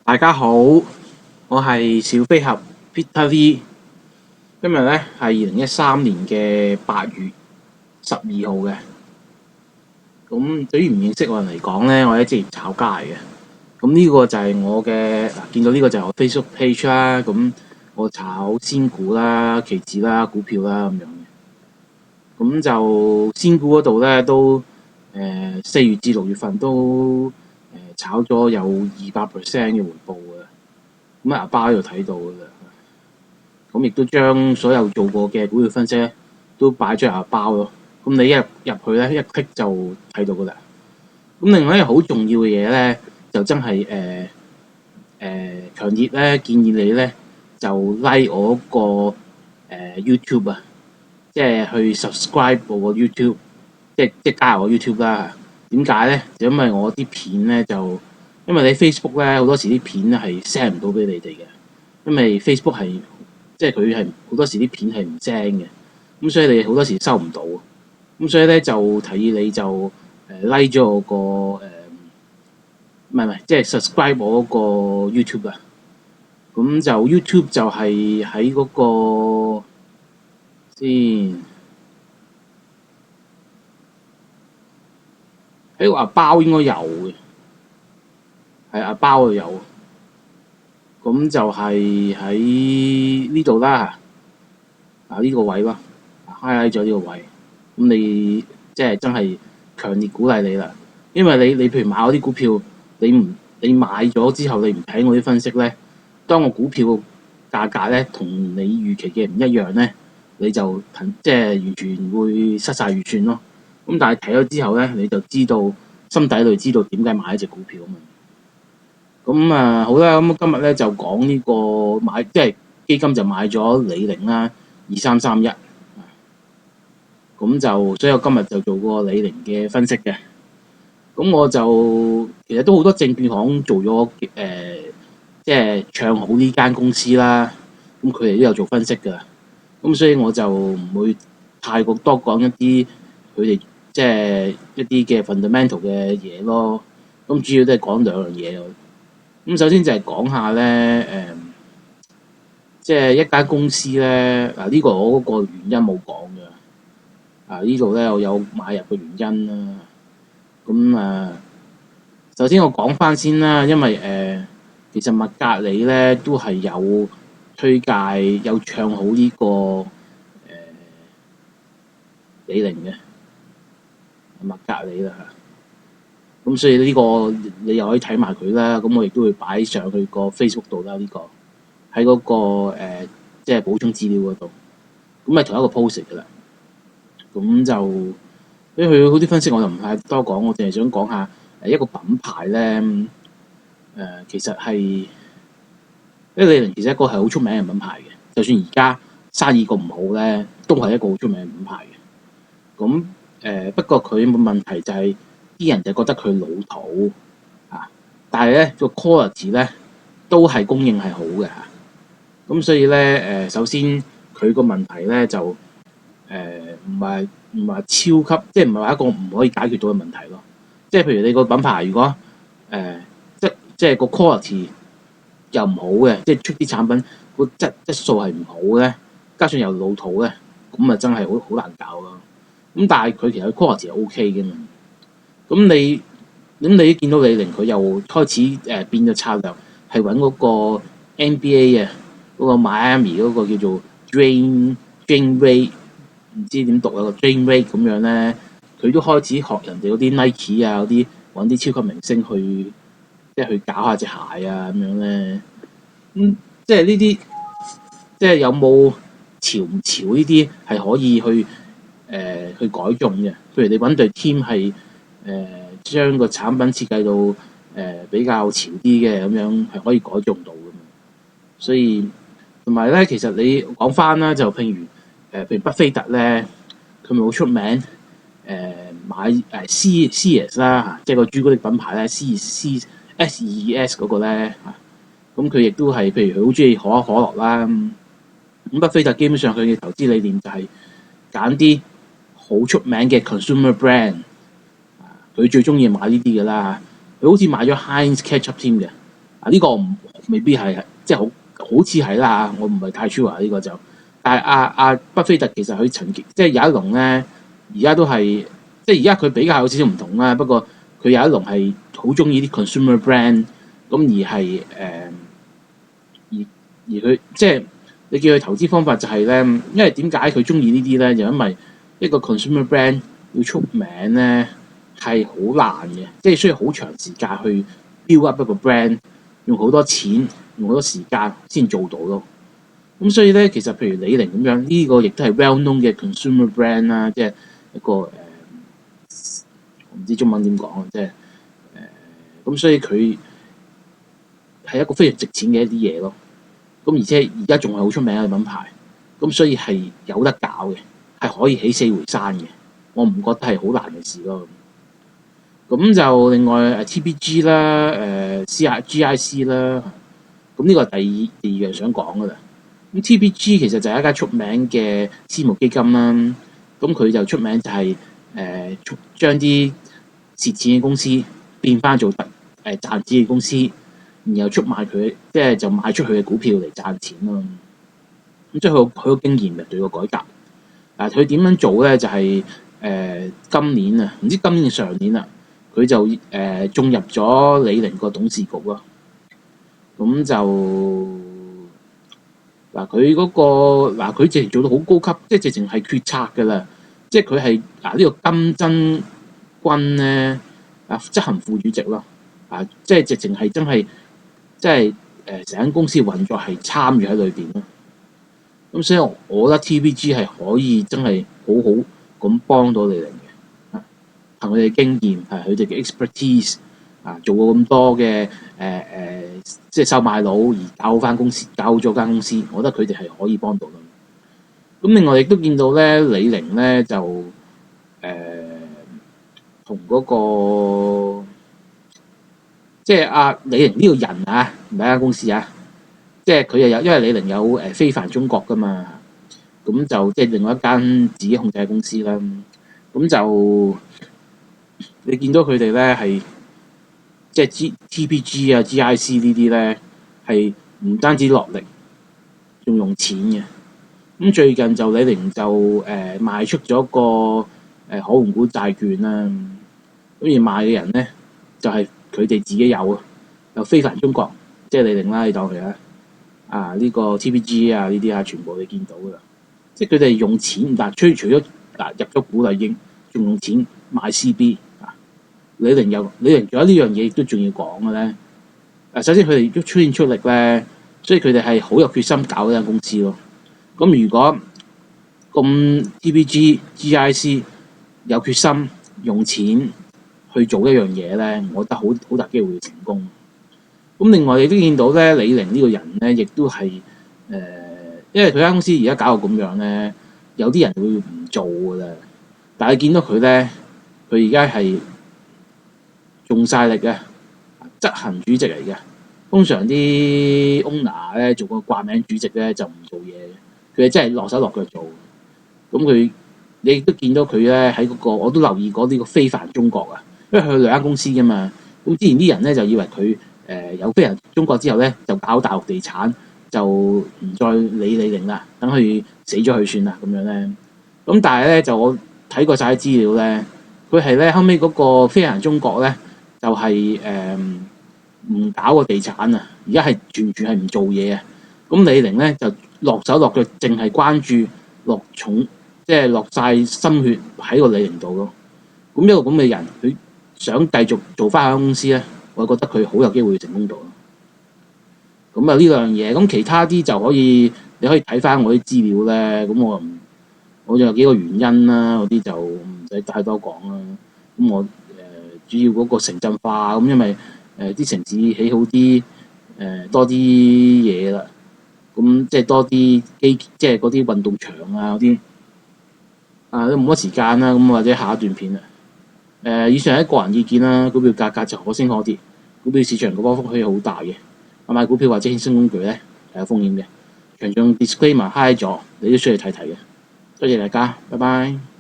大家好，我係小飛俠 Peter Lee。今日咧係2013年嘅8月12號嘅。咁對於唔認識我人嚟講咧，我係職業炒家嚟嘅。咁呢個就係我嘅見到呢個就係我 Facebook page 啦。咁我炒仙股啦、期指啦、股票啦咁樣嘅。咁就仙股嗰度咧都4月至6月份都炒咗有200% 嘅回報嘅。咁阿巴喺度睇到㗎啦。咁亦都將所有做過嘅股票分析咧，都擺咗入包咯。咁你一入去咧，一 click 就睇到噶啦。咁另外一樣好重要嘅嘢咧，就真係強烈咧建議你咧就 like 我個YouTube 啊，即係去 subscribe 我個 YouTube，即加入我 YouTube 啦。點解咧？就因為我啲片咧因為你 Facebook 咧好多時啲片咧係 send 唔到俾你哋嘅，因為 Facebook 係。即係佢係好多時啲片係唔正嘅，咁所以你好多時收唔到，咁所以咧就提議你就like 咗我個唔係即係 subscribe 我嗰個 YouTube 啊。咁就 YouTube 就係喺嗰個先喺個阿包應該有嘅，係阿包有。咁就係喺呢度啦，呢個位啦，highlight 咗呢個位。咁你即係真係強烈鼓勵你啦，因為你譬如買嗰啲股票，你買咗之後，你唔睇我啲分析咧，當個股票價格咧同你預期嘅唔一樣咧，你就即係完全會失晒預算咯。咁但係睇咗之後咧，你就知道心底裏知道點解買一隻股票啊嘛。咁好啦，咁今日咧就講呢個即係基金就買咗李寧啦，2331。咁就所以我今日就做個李寧嘅分析嘅。咁我就其實都好多證券行做咗即係唱好呢間公司啦。咁佢哋都有做分析㗎。咁所以我就唔會太過多講一啲佢哋即係一啲嘅 fundamental 嘅嘢咯。咁主要都係講兩樣嘢。咁首先就係講下咧，即係一間公司咧，呢個我嗰個原因冇講嘅，呢度咧我有買入嘅原因啦。咁首先我講翻先啦，因為其實麥格里咧都係有推介有唱好呢個李寧嘅麥格里啦。咁所以呢個你又可以睇埋佢啦。咁我亦都會擺上去個 Facebook 度啦。呢個喺嗰個即係補充資料嗰度，咁係同一個 post 㗎啦。咁就因為佢嗰啲分析我就唔太多講，我淨係想講下一個品牌咧，其實係因為李寧其實一個係好出名嘅品牌嘅，就算而家生意個唔好咧，都係一個好出名嘅品牌嘅。咁不過佢冇問題就係啲人就覺得佢老土但係咧個 quality 咧都係供應係好嘅。咁所以咧首先佢個問題咧就唔係超級，即係唔係話一個唔可以解決到嘅問題咯。即係譬如你個品牌如果即係個 quality 又唔好嘅，即係出啲產品個質素係唔好咧，加上又老土咧，咁啊真係好難搞咯。咁但係佢其實 quality 係 OK 嘅嘛。咁你見到李寧佢又開始變咗策略，係揾嗰個 NBA 嗰個 Miami 嗰個叫做 Dwyane Wade， 唔知點讀個 Dwyane Wade 咁樣咧，佢都開始學人哋嗰啲 Nike 嗰啲揾啲超級明星去搞下隻鞋咁樣咧。即係呢啲即係有冇潮唔潮呢啲係可以去改進嘅。譬如你揾隊 team 係將個產品設計到比較潮啲嘅咁樣，係可以改進到嘅嘛。所以同埋咧，其實你講翻啦，就譬如巴菲特咧，佢咪好出名買Sears 啦，即係個朱古力品牌咧，SEES 嗰個咧咁佢亦都係譬如佢好中意可口可樂啦。咁巴菲特基本上佢嘅投資理念就係揀啲好出名嘅 consumer brand。佢最中意買呢啲㗎啦。佢好似買咗 Heinz Ketchup 添嘅。呢個未必係即係好似係啦嚇，我唔係太 sure 呢個就，但係阿巴菲特其實佢曾經即係有一輪咧，而家都係即係而家佢比較有少少唔同啦，不過佢有一輪係好中意啲 consumer brand，咁而係而佢即係你叫佢投資方法就係咧，因為點解佢中意呢啲咧？就因為一個 consumer brand 要出名咧係好難嘅，即係需要好長時間去 build up 一個 brand， 用好多錢，用好多時間先做到咯。咁所以咧，其實譬如李寧咁樣，呢個亦都係 well known 嘅 consumer brand 啦，即係一個我唔知中文點講啊，即係咁，所以佢係一個非常值錢嘅一啲嘢咯。咁而且而家仲係好出名嘅品牌，咁所以係有得搞嘅，係可以起死回生嘅。我唔覺得係好難嘅事咯。咁就另外TPG 啦、GIC 啦，咁呢個係第二樣想講噶啦。咁 TPG 其實就係一間出名嘅私募基金啦。咁佢就出名就係將啲蝕錢嘅公司變翻做賺錢嘅公司，然後出賣佢，即係就賣出去嘅股票嚟賺錢咯。咁即係佢好經驗嘅對個改革。佢點樣做咧？就係、今年啊，唔知今年定上年啦，佢就進入咗李寧個董事局咯。咁就佢嗰個佢直情做到好高級，即係直情係決策㗎啦。即係佢係呢個金真君咧執行副主席咯。即係直情係真係，即係成間公司運作係參與喺裏邊咯。咁所以我覺得 TPG 係可以真係好好咁幫到李寧嘅，憑佢哋嘅經驗，佢哋嘅 expertise 做過咁多嘅即係收買佬而搞好翻公司，搞好咗間公司，我覺得佢哋係可以幫到咯。咁另外亦都見到咧，李寧咧就同嗰個即係李寧呢個人唔係間公司即係佢又有，因為李寧有非凡中國噶嘛，咁就即係另外一間自己控制嘅公司啦。咁就你見到佢哋咧係即係 TPG GIC 呢啲咧係唔單止落力，仲用錢嘅。咁最近就李寧就賣出咗個可換股債券啦，咁而賣嘅人咧就係佢哋自己有非凡中國，即係李寧啦，你當佢呢個 TPG 呢啲全部你見到噶啦，即係佢哋用錢除咗入咗股啦，已經仲用錢買 CB 李寧仲有呢樣嘢，亦都仲要講嘅咧。首先佢哋都出力咧，所以佢哋係好有決心搞呢間公司咯。咁如果咁 TPG、GIC 有決心用錢去做一樣嘢咧，我覺得好大機會成功。咁另外你都見到咧，李寧呢個人咧，亦都係因為佢間公司而家搞到咁樣咧，有啲人會唔做噶啦。但係見到佢咧，佢而家係用晒力嘅執行主席嚟嘅。通常啲 owner 咧做個掛名主席咧就唔做嘢嘅，佢真係落手落腳做。咁你亦都見到佢咧喺嗰個，我都留意過呢個非凡中國因為佢兩間公司噶嘛。咁之前啲人咧就以為佢有非凡中國之後咧就搞大陸地產，就唔再理李寧啦，等佢死咗佢算啦咁樣咧。咁但係咧就我睇過晒啲資料咧，佢係咧後尾嗰個非凡中國咧就係唔搞個地產而家係完全係唔做嘢咁李寧咧就落手落腳，淨係關注落重，即係落晒心血喺個李寧度咯。咁一個咁嘅人，佢想繼續做翻間公司咧，我覺得佢好有機會成功到。咁呢兩樣嘢，咁其他啲就你可以睇翻我啲資料咧。咁我仲有幾個原因啦，嗰啲就唔使太多講啦。咁我主要嗰個城鎮化，咁因為啲城市起好啲，多啲嘢啦，咁即係多啲即係嗰啲運動場嗰啲都冇乜時間啦。咁或者下一段片以上係一個人意見啦。股票價格就可升可跌，股票市場個波幅可以好大嘅。買股票或者衍生工具咧係有風險嘅。詳盡 disclaimer high 咗，你都需要睇睇嘅。多謝大家，拜拜。